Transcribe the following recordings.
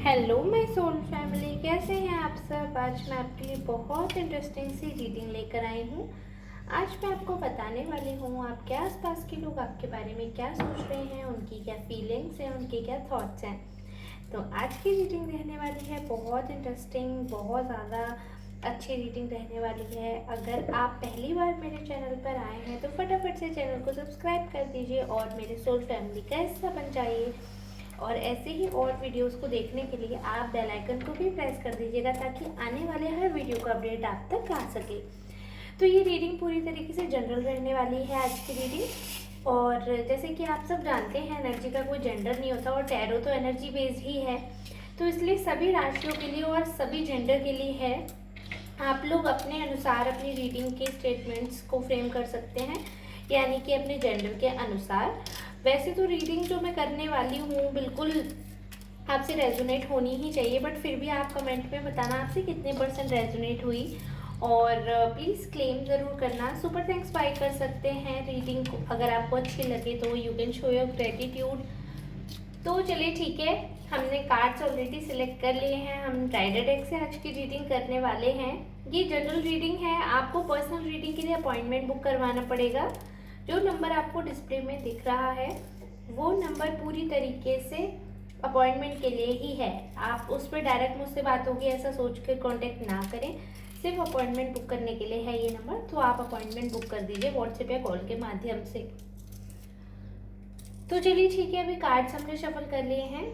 Hello my soul family, कैसे हैं आप सब। आज मैं आपके लिए बहुत इंटरेस्टिंग सी रीडिंग लेकर आई हूँ। आज मैं आपको बताने वाली हूँ आपके आसपास के लोग आपके बारे में क्या सोच रहे हैं, उनकी क्या फीलिंग्स हैं, उनके क्या थॉट्स हैं। तो आज की रीडिंग रहने वाली है बहुत इंटरेस्टिंग, बहुत ज़्यादा अच्छी रीडिंग रहने वाली है। अगर आप पहली बार मेरे चैनल पर आए हैं तो फटाफट से चैनल को सब्सक्राइब कर दीजिए और मेरे सोल फैमिली का हिस्सा बन जाइए। और ऐसे ही और वीडियोस को देखने के लिए आप बेल आइकन को भी प्रेस कर दीजिएगा ताकि आने वाले हर वीडियो का अपडेट आप तक आ सके। तो ये रीडिंग पूरी तरीके से जनरल रहने वाली है आज की रीडिंग। और जैसे कि आप सब जानते हैं, एनर्जी का कोई जेंडर नहीं होता और टैरो तो एनर्जी बेस्ड ही है, तो इसलिए सभी राशियों के लिए और सभी जेंडर के लिए है। आप लोग अपने अनुसार अपनी रीडिंग के स्टेटमेंट्स को फ्रेम कर सकते हैं, यानी कि अपने जेंडर के अनुसार। वैसे तो रीडिंग जो मैं करने वाली हूँ बिल्कुल आपसे रेजोनेट होनी ही चाहिए, बट फिर भी आप कमेंट में बताना आपसे कितने % रेजोनेट हुई। और प्लीज़ क्लेम ज़रूर करना। सुपर थैंक्स बाय कर सकते हैं रीडिंग को, अगर आपको अच्छी लगे तो you can show your gratitude. तो चलिए ठीक है, हमने कार्ड्स ऑलरेडी सिलेक्ट कर लिए हैं। हम राइडर डेक से आज की रीडिंग करने वाले हैं। ये जनरल रीडिंग है, आपको पर्सनल रीडिंग के लिए अपॉइंटमेंट बुक करवाना पड़ेगा। जो नंबर आपको डिस्प्ले में दिख रहा है वो नंबर पूरी तरीके से अपॉइंटमेंट के लिए ही है। आप उस पर डायरेक्ट मुझसे बात होगी ऐसा सोच कर कॉन्टेक्ट ना करें, सिर्फ अपॉइंटमेंट बुक करने के लिए है ये नंबर। तो आप अपॉइंटमेंट बुक कर दीजिए व्हाट्सएप या कॉल के माध्यम से। तो चलिए ठीक है, अभी कार्ड्स हमने शफल कर लिए हैं।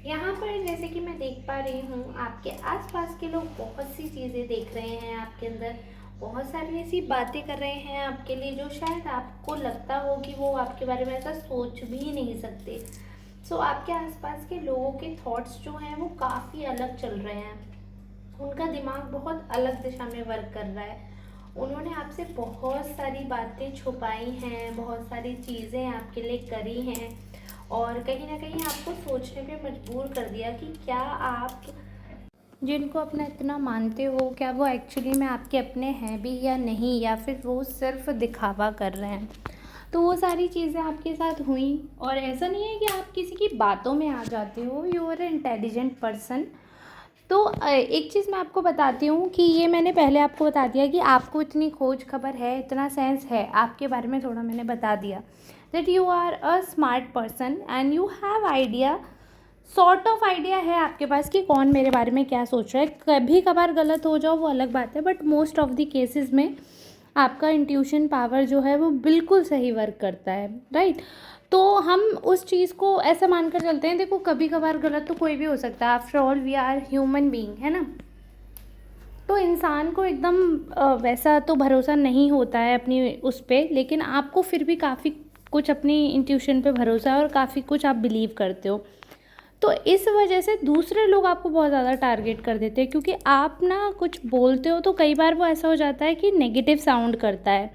यहाँ पर जैसे कि मैं देख पा रही हूँ आपके आसपास के लोग बहुत सी चीज़ें देख रहे हैं आपके अंदर, बहुत सारी ऐसी बातें कर रहे हैं आपके लिए जो शायद आपको लगता हो कि वो आपके बारे में ऐसा सोच भी नहीं सकते। सो आपके आसपास के लोगों के थॉट्स जो हैं वो काफ़ी अलग चल रहे हैं, उनका दिमाग बहुत अलग दिशा में वर्क कर रहा है। उन्होंने आपसे बहुत सारी बातें छुपाई हैं, बहुत सारी चीज़ें आपके लिए करी हैं और कहीं ना कहीं आपको सोचने पे मजबूर कर दिया कि क्या आप जिनको अपना इतना मानते हो क्या वो एक्चुअली में आपके अपने हैं भी या नहीं, या फिर वो सिर्फ दिखावा कर रहे हैं। तो वो सारी चीज़ें आपके साथ हुई। और ऐसा नहीं है कि आप किसी की बातों में आ जाते हो, यू आर इंटेलिजेंट पर्सन। तो एक चीज़ मैं आपको बताती हूँ कि ये मैंने पहले आपको बता दिया कि आपको इतनी खोज खबर है, इतना सेंस है, आपके बारे में थोड़ा मैंने बता दिया that you are a smart person and you have idea, sort of idea है आपके पास कि कौन मेरे बारे में क्या सोच रहा है। कभी कभार गलत हो जाओ वो अलग बात है, but most of the cases में आपका इंट्यूशन पावर जो है वो बिल्कुल सही वर्क करता है, राइट। तो हम उस चीज़ को ऐसा मानकर चलते हैं, देखो कभी कभार गलत तो कोई भी हो सकता है, after all we are human being, है ना। तो इंसान को एकदम वैसा तो भरोसा नहीं होता है अपनी उस पे, लेकिन आपको फिर भी काफ़ी कुछ अपनी इंट्यूशन पे भरोसा है और काफ़ी कुछ आप बिलीव करते हो। तो इस वजह से दूसरे लोग आपको बहुत ज़्यादा टारगेट कर देते हैं, क्योंकि आप ना कुछ बोलते हो तो कई बार वो ऐसा हो जाता है कि नेगेटिव साउंड करता है।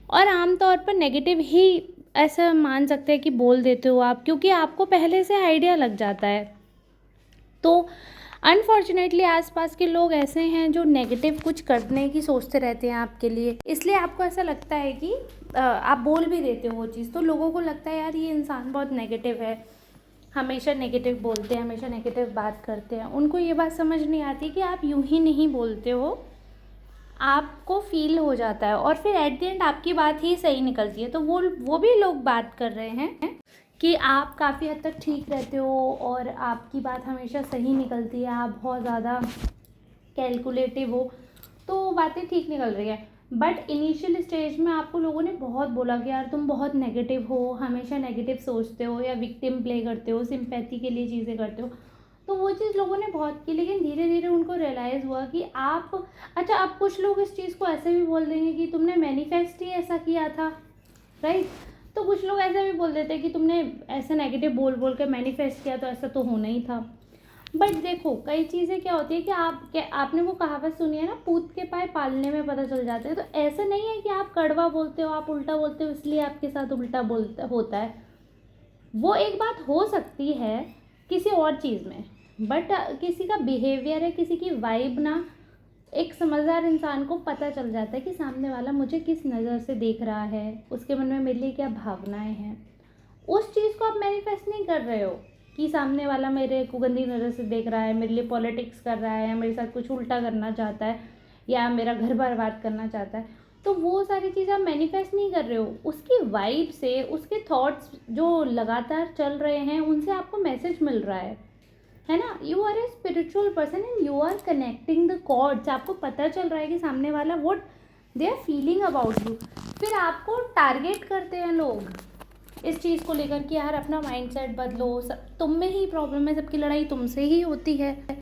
और आम तौर पर नेगेटिव ही ऐसा मान सकते हैं कि बोल देते हो आप, क्योंकि आपको पहले से आइडिया लग जाता है। तो अनफॉर्चुनेटली आसपास के लोग ऐसे हैं जो नेगेटिव कुछ करने की सोचते रहते हैं आपके लिए, इसलिए आपको ऐसा लगता है कि आप बोल भी देते हो वो चीज़, तो लोगों को लगता है यार ये इंसान बहुत नेगेटिव है, हमेशा नेगेटिव बोलते हैं, हमेशा नेगेटिव बात करते हैं। उनको ये बात समझ नहीं आती कि आप यूं ही नहीं बोलते हो, आपको फील हो जाता है और फिर एट द एंड आपकी बात ही सही निकलती है। तो वो भी लोग बात कर रहे हैं कि आप काफ़ी हद तक ठीक रहते हो और आपकी बात हमेशा सही निकलती है, आप बहुत ज़्यादा कैलकुलेटिव हो, तो बातें ठीक निकल रही है। बट इनिशियल स्टेज में आपको लोगों ने बहुत बोला कि यार तुम बहुत नेगेटिव हो, हमेशा नेगेटिव सोचते हो या विक्टिम प्ले करते हो, सिंपैथी के लिए चीज़ें करते हो। तो वो चीज़ लोगों ने बहुत की, लेकिन धीरे धीरे उनको रियलाइज़ हुआ कि आप, अच्छा अब कुछ लोग इस चीज़ को ऐसे भी बोल देंगे कि तुमने मैनिफेस्ट ही ऐसा किया था, राइट। तो कुछ लोग ऐसा भी बोल देते हैं कि तुमने ऐसा नेगेटिव बोल बोल के मैनिफेस्ट किया तो ऐसा तो होना ही था। बट देखो कई चीज़ें क्या होती है कि आपने वो कहावत सुनी है ना, पूत के पाए पालने में पता चल जाते हैं। तो ऐसा नहीं है कि आप कड़वा बोलते हो, आप उल्टा बोलते हो इसलिए आपके साथ उल्टा बोलता होता है। वो एक बात हो सकती है किसी और चीज़ में, बट किसी का बिहेवियर है, किसी की वाइब ना, एक समझदार इंसान को पता चल जाता है कि सामने वाला मुझे किस नज़र से देख रहा है, उसके मन में मेरे लिए क्या भावनाएं हैं। उस चीज़ को आप मैनिफेस्ट नहीं कर रहे हो, कि सामने वाला मेरे को गंदी नज़र से देख रहा है, मेरे लिए पॉलिटिक्स कर रहा है, या मेरे साथ कुछ उल्टा करना चाहता है, या मेरा घर बर्बाद करना चाहता है, तो वो सारी चीज़ें आप मैनिफेस्ट नहीं कर रहे हो। उसकी वाइब से, उसके थॉट्स जो लगातार चल रहे हैं, उनसे आपको मैसेज मिल रहा है ना। You are a spiritual person and you are connecting the cords. आपको पता चल रहा है कि सामने वाला what they are feeling about you. फिर आपको टारगेट करते हैं लोग इस चीज़ को लेकर कि यार अपना माइंडसेट बदलो, सब तुम में ही प्रॉब्लम है, सबकी लड़ाई तुमसे ही होती है।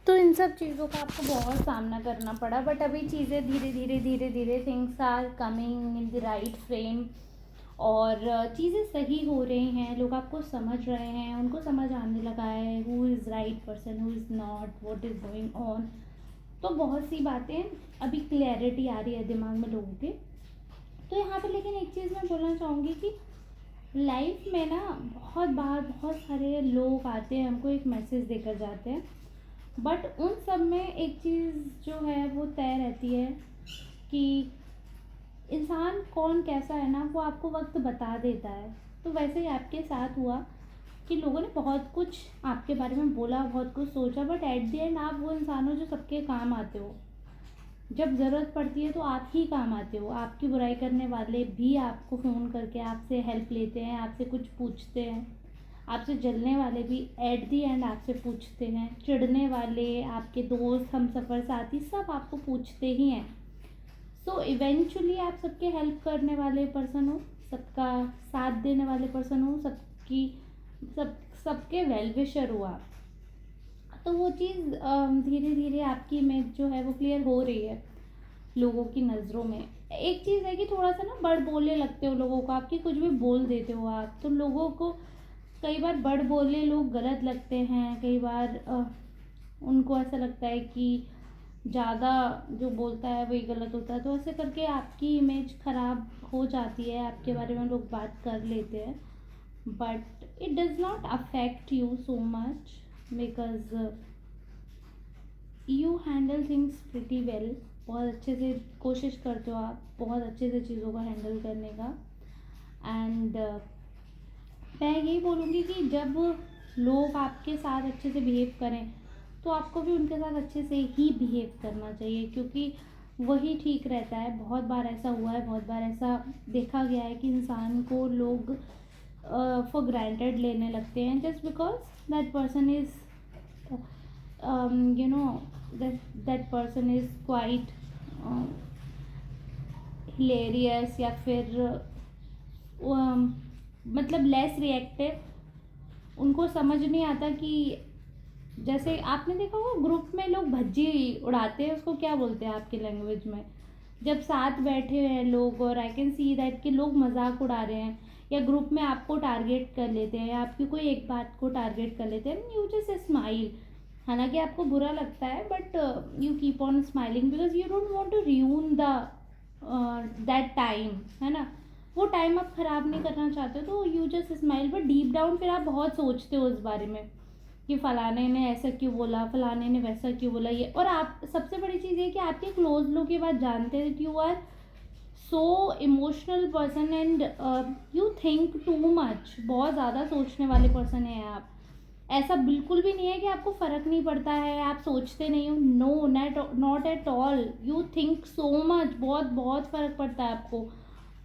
तो इन सब चीज़ों का आपको बहुत सामना करना पड़ा, बट अभी चीज़ें धीरे धीरे things are coming in the right frame, और चीज़ें सही हो रही हैं, लोग आपको समझ रहे हैं, उनको समझ आने लगा है who is right person, who is not, what is going on. तो बहुत सी बातें अभी क्लैरिटी आ रही है दिमाग में लोगों के। तो यहाँ पे लेकिन एक चीज़ मैं बोलना चाहूँगी कि लाइफ में ना बहुत बार बहुत सारे लोग आते हैं, हमको एक मैसेज देकर जाते हैं, बट उन सब में एक चीज़ जो है वो तय रहती है कि इंसान कौन कैसा है ना, वो आपको वक्त बता देता है। तो वैसे ही आपके साथ हुआ कि लोगों ने बहुत कुछ आपके बारे में बोला, बहुत कुछ सोचा, बट एट द एंड आप वो इंसान हो जो सबके काम आते हो। जब ज़रूरत पड़ती है तो आप ही काम आते हो। आपकी बुराई करने वाले भी आपको फ़ोन करके आपसे हेल्प लेते हैं, आपसे कुछ पूछते हैं। आपसे जलने वाले भी एट दी एंड आपसे पूछते हैं। चिढ़ने वाले, आपके दोस्त, हमसफ़र, साथी, सब आपको पूछते ही हैं। सो इवेंचुअली आप सबके हेल्प करने वाले पर्सन हो, सबका साथ देने वाले पर्सन हो, सबके वेल विशर हो आप। तो वो चीज़ धीरे धीरे आपकी इमेज जो है वो क्लियर हो रही है लोगों की नज़रों में। एक चीज़ है कि थोड़ा सा ना बड़ बोलने लगते हो लोगों को, आपकी कुछ भी बोल देते हो आप, तो लोगों को कई बार बड़ बोले लोग गलत लगते हैं। कई बार उनको ऐसा लगता है कि ज़्यादा जो बोलता है वही गलत होता है, तो ऐसे करके आपकी इमेज ख़राब हो जाती है, आपके बारे में लोग बात कर लेते हैं। But it does not affect you so much because you handle things pretty well. बहुत अच्छे से कोशिश करते हो आप बहुत अच्छे से चीज़ों को हैंडल करने का। एंड मैं यही बोलूँगी कि जब लोग आपके साथ अच्छे से बिहेव करें तो आपको भी उनके साथ अच्छे से ही बिहेव करना चाहिए, क्योंकि वही ठीक रहता है। बहुत बार ऐसा हुआ है, बहुत बार ऐसा देखा गया है कि इंसान को लोग फॉर ग्रांटेड लेने लगते हैं just because that person is you know that person is quite hilarious, या फिर मतलब लेस रिएक्टिव। उनको समझ नहीं आता कि जैसे आपने देखा होगा ग्रुप में लोग भज्जी उड़ाते हैं, उसको क्या बोलते हैं आपकी लैंग्वेज में, जब साथ बैठे हैं लोग और आई कैन सी दैट कि लोग मजाक उड़ा रहे हैं, या ग्रुप में आपको टारगेट कर लेते हैं, या आपकी कोई एक बात को टारगेट कर लेते हैं, यू जस्ट स्माइल। हालांकि आपको बुरा लगता है but you keep on smiling because you don't want to ruin the that time, है ना। वो टाइम आप ख़राब नहीं करना चाहते हो, तो you just smile, but deep down फिर आप बहुत सोचते हो उस बारे में कि फ़लाने ने ऐसा क्यों बोला, फ़लाने ने वैसा क्यों बोला। ये और आप सबसे बड़ी चीज़ ये कि आपके क्लोज लोग ये बात जानते हैं कि you are so emotional person and you think too much. बहुत ज़्यादा सोचने वाले पर्सन हैं आप। ऐसा बिल्कुल भी नहीं है कि आपको फ़र्क नहीं पड़ता है, आप सोचते नहीं हो, no not at all, you think so much. बहुत बहुत फ़र्क पड़ता है आपको,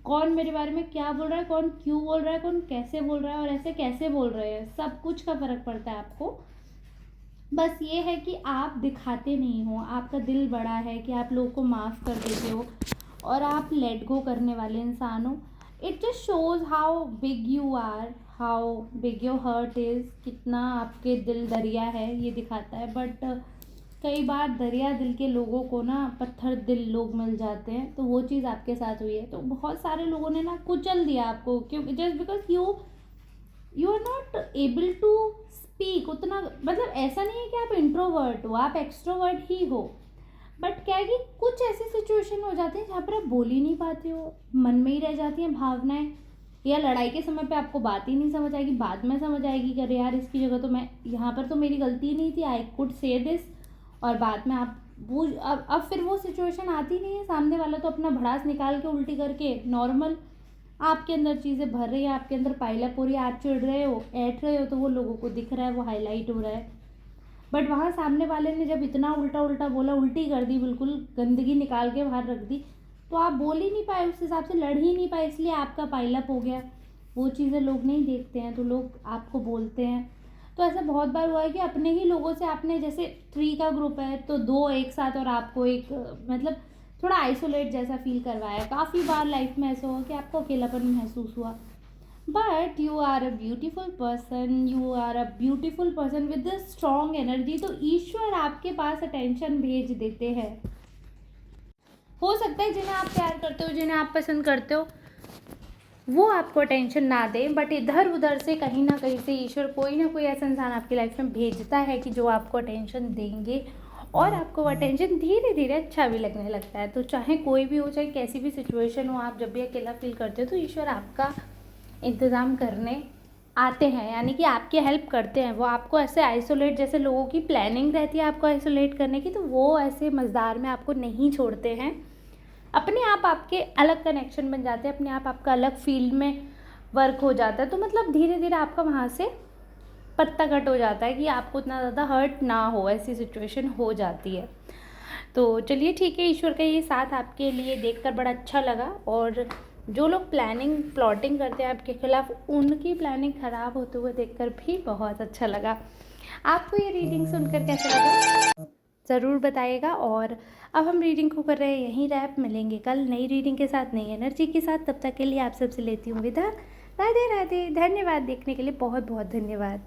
कौन मेरे बारे में क्या बोल रहा है, कौन क्यों बोल रहा है, कौन कैसे बोल रहा है और ऐसे कैसे बोल रहे हैं, सब कुछ का फ़र्क पड़ता है आपको। बस ये है कि आप दिखाते नहीं हो, आपका दिल बड़ा है कि आप लोगों को माफ़ कर देते हो और आप लेट गो करने वाले इंसान हो। It just shows how big you are, how big your heart is, कितना आपके दिल दरिया है ये दिखाता है। बट कई बार दरिया दिल के लोगों को ना पत्थर दिल लोग मिल जाते हैं, तो वो चीज़ आपके साथ हुई है। तो बहुत सारे लोगों ने ना कुचल दिया आपको, क्योंकि just because you are not able to speak उतना। मतलब ऐसा नहीं है कि आप इंट्रोवर्ट हो, आप एक्सट्रोवर्ट ही हो, बट क्या है कि कुछ ऐसे सिचुएशन हो जाते हैं जहाँ पर आप बोल ही नहीं पाते हो, मन में ही रह जाती हैं भावनाएं, या लड़ाई के समय पे आपको बात ही नहीं समझ आएगी, बाद में समझ आएगी कि अरे यार इसकी जगह तो मैं यहाँ पर तो मेरी गलती नहीं थी, आई कुड से दिस। और बाद में आप वो अब फिर वो सिचुएशन आती नहीं है, सामने वाला तो अपना भड़ास निकाल के उल्टी करके नॉर्मल आपके अंदर चीज़ें भर रही हैं, आपके अंदर पाइलअप हो रही है, आप चिढ़ रहे हो, ऐंठ रहे हो, तो वो लोगों को दिख रहा है, वो हाईलाइट हो रहा है। बट वहाँ सामने वाले ने जब इतना उल्टा उल्टा बोला, उल्टी कर दी, बिल्कुल गंदगी निकाल के बाहर रख दी, तो आप बोल ही नहीं पाए, उस हिसाब से लड़ ही नहीं पाए, इसलिए आपका पाइलअप हो गया। वो चीज़ें लोग नहीं देखते हैं, तो लोग आपको बोलते हैं। तो ऐसा बहुत बार हुआ है कि अपने ही लोगों से आपने, जैसे 3 का ग्रुप है तो 2 एक साथ और आपको एक मतलब थोड़ा आइसोलेट जैसा फील करवाया। काफ़ी बार लाइफ में ऐसा हुआ कि आपको अकेलापन महसूस हुआ। But you are a beautiful person, you are a beautiful person with a strong energy. तो ईश्वर आपके पास अटेंशन भेज देते हैं। हो सकता है जिन्हें आप प्यार करते हो, जिन्हें आप पसंद करते हो, वो आपको अटेंशन ना दें, बट इधर उधर से कहीं ना कहीं से ईश्वर कोई ना कोई ऐसा इंसान आपकी लाइफ में भेजता है कि जो आपको अटेंशन देंगे, और आपको वो अटेंशन धीरे धीरे अच्छा भी लगने लगता है। तो चाहे कोई भी हो, चाहे कैसी भी सिचुएशन हो, आप जब भी अकेला फील करते हो तो ईश्वर आपका इंतज़ाम करने आते हैं, यानी कि आपकी हेल्प करते हैं। वो आपको ऐसे आइसोलेट, जैसे लोगों की प्लानिंग रहती है आपको आइसोलेट करने की, तो वो ऐसे मज़दार में आपको नहीं छोड़ते हैं। अपने आप आपके अलग कनेक्शन बन जाते हैं, अपने आप आपका अलग फील्ड में वर्क हो जाता है। तो मतलब धीरे धीरे आपका वहाँ से पत्ता कट हो जाता है कि आपको उतना ज़्यादा हर्ट ना हो, ऐसी सिचुएशन हो जाती है। तो चलिए ठीक है, ईश्वर का ये साथ आपके लिए देखकर बड़ा अच्छा लगा। और जो लोग प्लानिंग प्लॉटिंग करते हैं आपके खिलाफ, उनकी प्लानिंग ख़राब होते हुए देखकर भी बहुत अच्छा लगा। आपको ये रीडिंग सुनकर कैसा लगा ज़रूर बताइएगा। और अब हम रीडिंग को कर रहे हैं यहीं रैप। मिलेंगे कल नई रीडिंग के साथ, नई एनर्जी के साथ। तब तक के लिए आप सबसे लेती हूँ विदा। राधे राधे। धन्यवाद देखने के लिए, बहुत बहुत धन्यवाद।